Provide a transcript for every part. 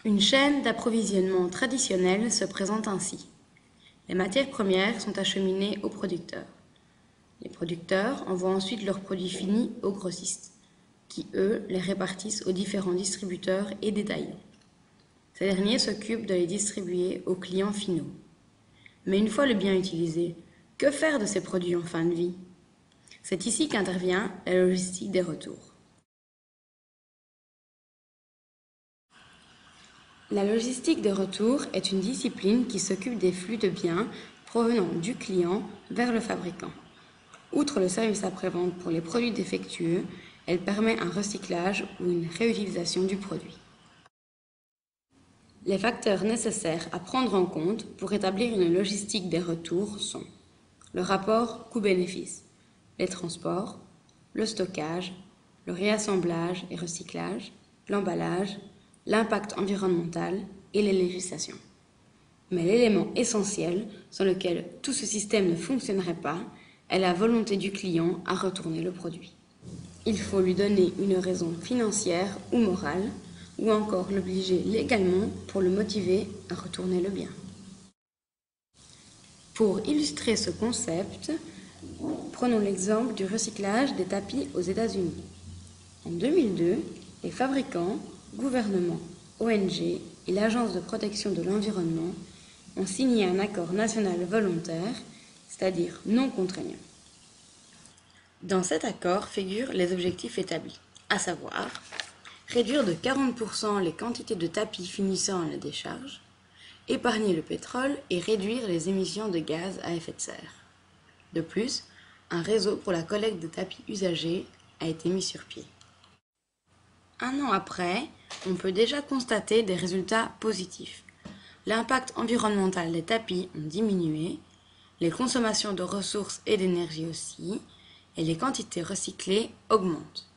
Une chaîne d'approvisionnement traditionnelle se présente ainsi. Les matières premières sont acheminées aux producteurs. Les producteurs envoient ensuite leurs produits finis aux grossistes, qui eux les répartissent aux différents distributeurs et détaillants. Ces derniers s'occupent de les distribuer aux clients finaux. Mais une fois le bien utilisé, que faire de ces produits en fin de vie? C'est ici qu'intervient la logistique des retours. La logistique des retours est une discipline qui s'occupe des flux de biens provenant du client vers le fabricant. Outre le service après-vente pour les produits défectueux, elle permet un recyclage ou une réutilisation du produit. Les facteurs nécessaires à prendre en compte pour établir une logistique des retours sont le rapport coût-bénéfice, les transports, le stockage, le réassemblage et recyclage, l'emballage, l'impact environnemental et les législations. Mais l'élément essentiel sans lequel tout ce système ne fonctionnerait pas est la volonté du client à retourner le produit. Il faut lui donner une raison financière ou morale, ou encore l'obliger légalement pour le motiver à retourner le bien. Pour illustrer ce concept, prenons l'exemple du recyclage des tapis aux États-Unis. En 2002, les fabricants, gouvernements, ONG et l'Agence de protection de l'environnement ont signé un accord national volontaire, c'est-à-dire non contraignant. Dans cet accord figurent les objectifs établis, à savoir réduire de 40% les quantités de tapis finissant à la décharge, épargner le pétrole et réduire les émissions de gaz à effet de serre. De plus, un réseau pour la collecte de tapis usagés a été mis sur pied. Un an après, on peut déjà constater des résultats positifs. L'impact environnemental des tapis ont diminué, les consommations de ressources et d'énergie aussi, et les quantités recyclées augmentent.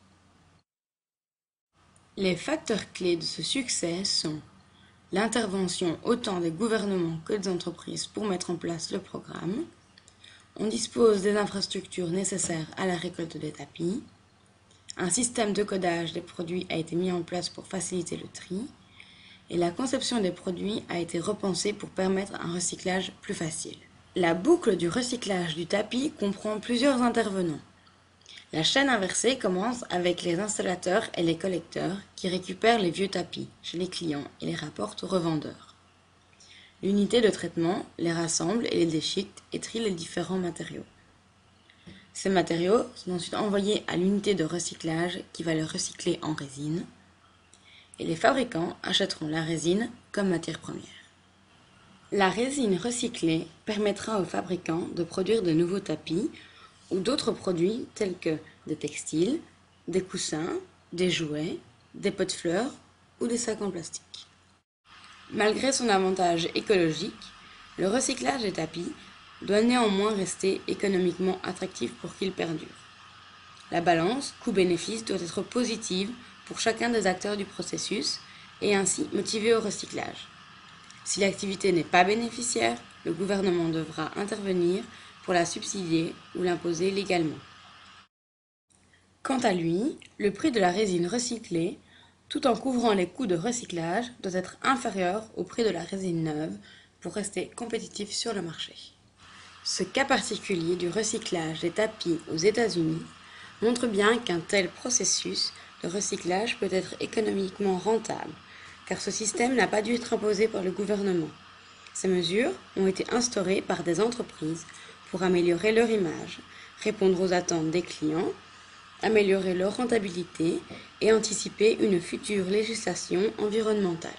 Les facteurs clés de ce succès sont l'intervention autant des gouvernements que des entreprises pour mettre en place le programme, on dispose des infrastructures nécessaires à la récolte des tapis, un système de codage des produits a été mis en place pour faciliter le tri, et la conception des produits a été repensée pour permettre un recyclage plus facile. La boucle du recyclage du tapis comprend plusieurs intervenants. La chaîne inversée commence avec les installateurs et les collecteurs qui récupèrent les vieux tapis chez les clients et les rapportent aux revendeurs. L'unité de traitement les rassemble et les déchiquette et trie les différents matériaux. Ces matériaux sont ensuite envoyés à l'unité de recyclage qui va les recycler en résine et les fabricants achèteront la résine comme matière première. La résine recyclée permettra aux fabricants de produire de nouveaux tapis ou d'autres produits tels que des textiles, des coussins, des jouets, des pots de fleurs ou des sacs en plastique. Malgré son avantage écologique, le recyclage des tapis doit néanmoins rester économiquement attractif pour qu'il perdure. La balance coût-bénéfice doit être positive pour chacun des acteurs du processus et ainsi motiver au recyclage. Si l'activité n'est pas bénéficiaire, le gouvernement devra intervenir pour la subsidier ou l'imposer légalement. Quant à lui, le prix de la résine recyclée, tout en couvrant les coûts de recyclage, doit être inférieur au prix de la résine neuve pour rester compétitif sur le marché. Ce cas particulier du recyclage des tapis aux États-Unis montre bien qu'un tel processus de recyclage peut être économiquement rentable, car ce système n'a pas dû être imposé par le gouvernement. Ces mesures ont été instaurées par des entreprises pour améliorer leur image, répondre aux attentes des clients, améliorer leur rentabilité et anticiper une future législation environnementale.